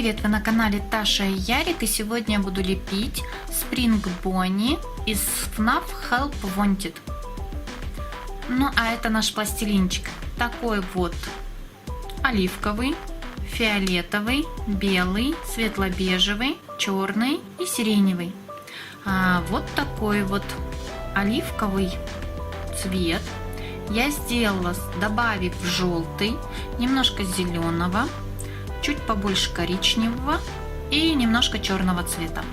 привет! Вы на канале Таша и Ярик, и сегодня я буду лепить SpringBonnie из FNAF Хэлп Вонтид. Ну а это наш пластилинчик. Такой вот оливковый, фиолетовый, белый, светло-бежевый, черный и сиреневый. Вот такой вот оливковый цвет я сделала, добавив желтый, немножко зеленого, чуть побольше коричневого и немножко черного цвета.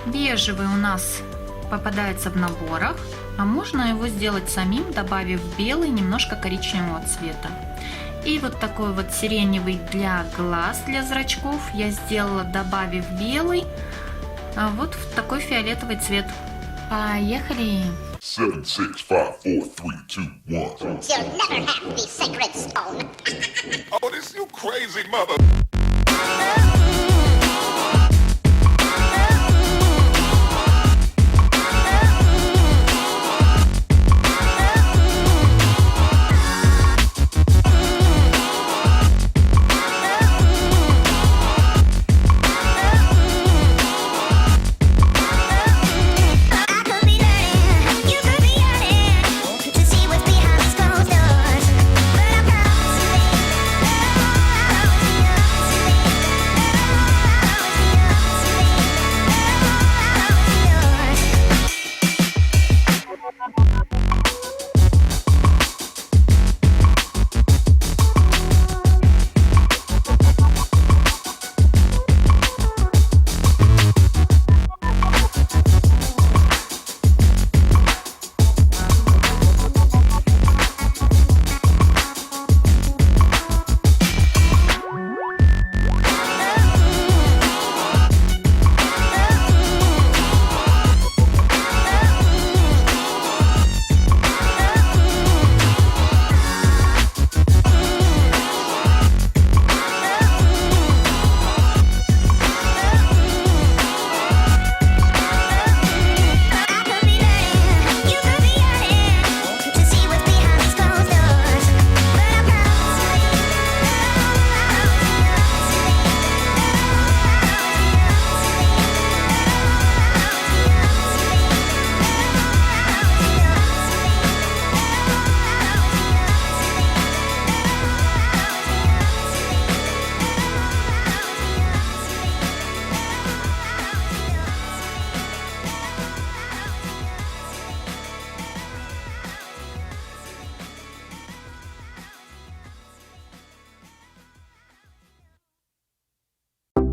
Бежевый у нас попадается в наборах, а можно его сделать самим, добавив белый, немножко коричневого цвета. И вот такой вот сиреневый для глаз, для зрачков я сделала, добавив белый, вот в такой фиолетовый цвет. Поехали! 7, 6, 5, 4, 3, 2, 1. You'll never have the sacred stone. Oh, this you crazy mother.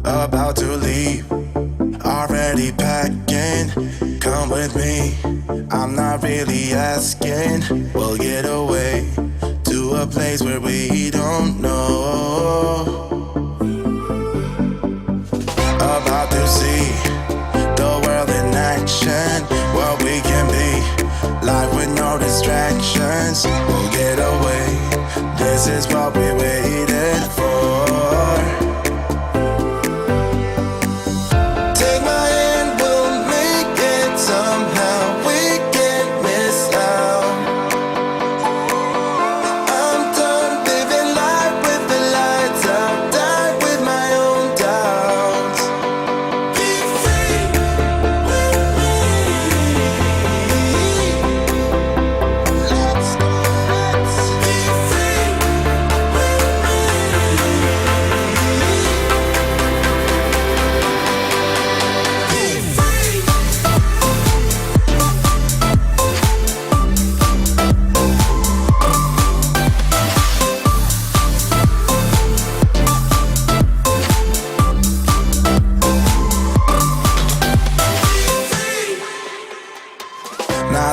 About to leave, already packing. Come with me, I'm not really asking. We'll get away to a place where we don't know. About to see the world in action, what we can be, life with no distractions. We'll get away, this is what we waited for.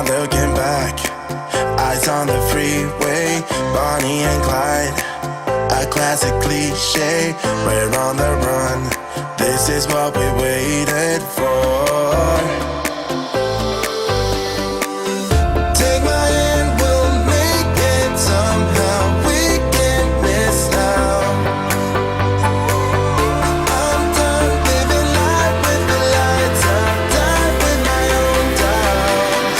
Looking back, eyes on the freeway, Bonnie and Clyde, a classic cliche. We're on the run, this is what we waited for. Take my hand, we'll make it somehow. We can't miss out. I'm done living life with the lights out, done with my own doubts.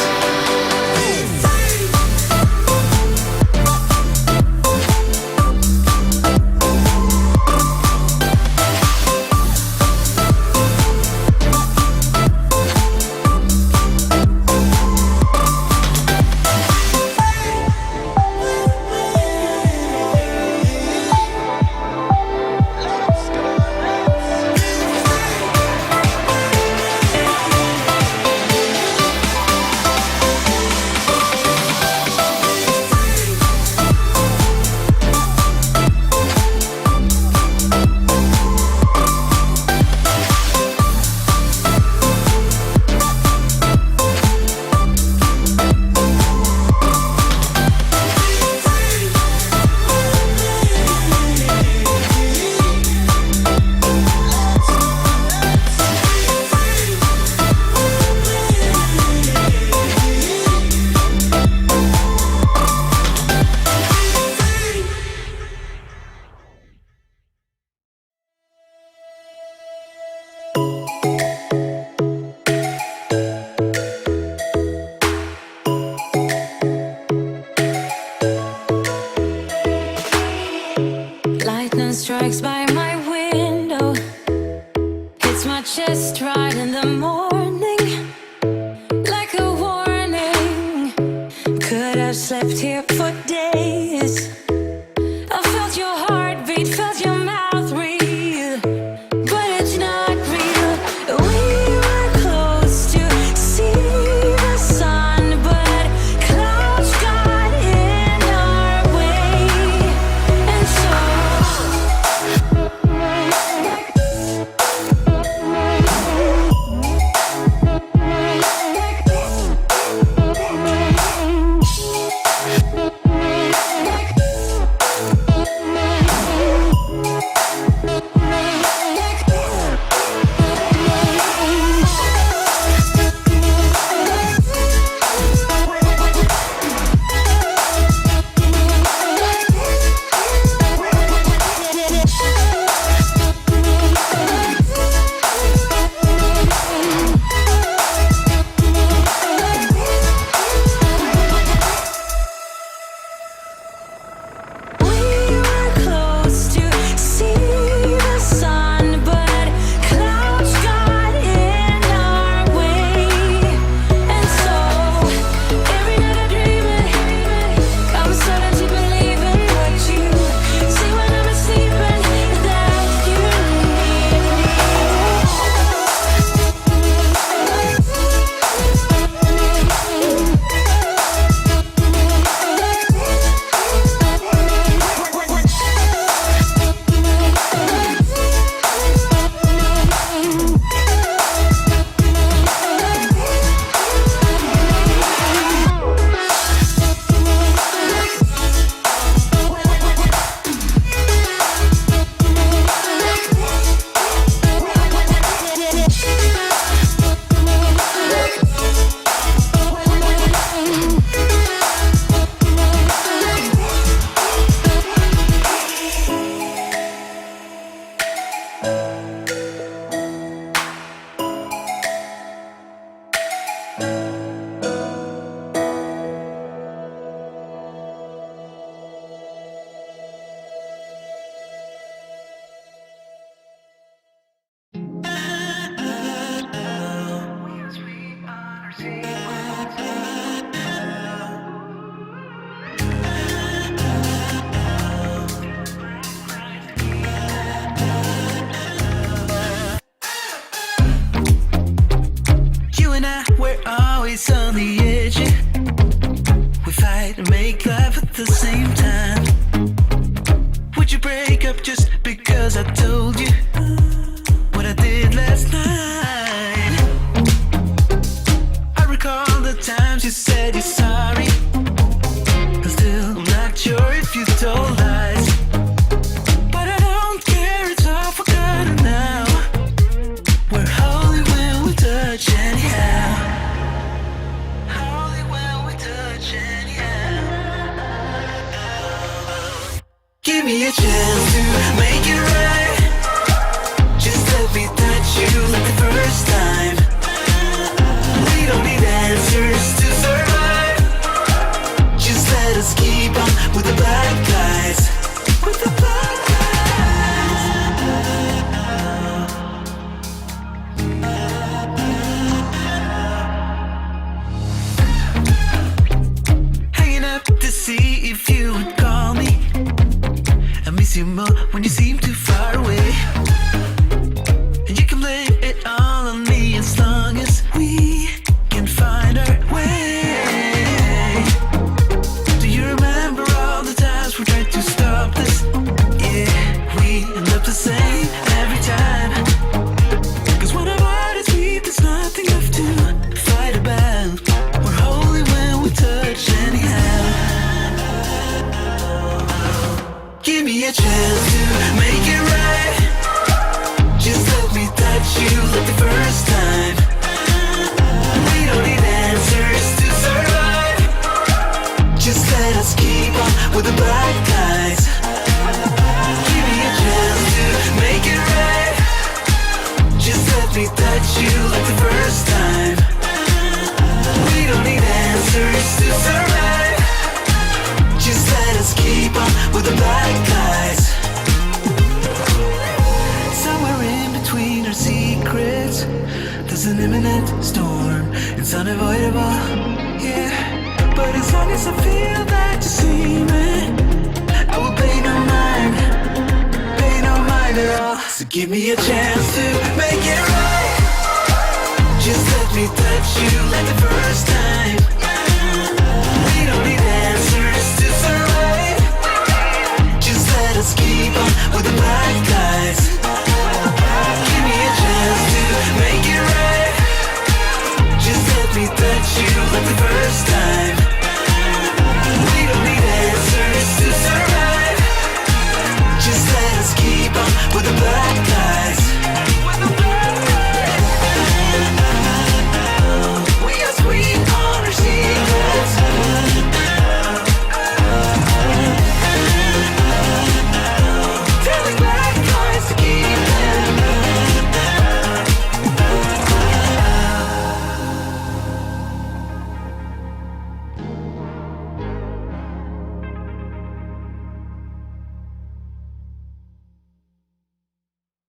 Could have slept here for days. I felt your heartbeat, felt your mouth breathe, but it's not real. We were close to see the sun, but clouds got in our way, and so On the edge, we fight and make love at the same time. Would you break up just because I told you what I did last night? I recall the times you said you're sorry. I'm still not sure if you told lies, but I don't care, it's all forgotten now. We're holy when we touch anyhow. Give me a chance to make it right. Just let me touch you like the first time. We don't need answers to survive. Just let us keep on with the black guys. With the black guys. Hanging up to see if you would call me. I miss you more when you seem too far away. And you can blame it all on me as long as we can find our way. Do you remember all the times we tried to stop this? Yeah, we end up the same every time. Cause when our bodies beat, there's nothing left to fight about. We're holy when we touch anyhow. Give me a chance to make it right. Just let me touch you like the first time. We don't need answers to survive. Just let us keep on with the black guys. Give me a chance to make it right. Just let me touch you like the first time. We don't need answers to survive. Just let us keep on with the black guys. Somewhere in between our secrets, there's an imminent storm. It's unavoidable, yeah. But as long as I feel that you see me, I will pay no mind at all. So give me a chance to make it right. Just let me touch you like the first time.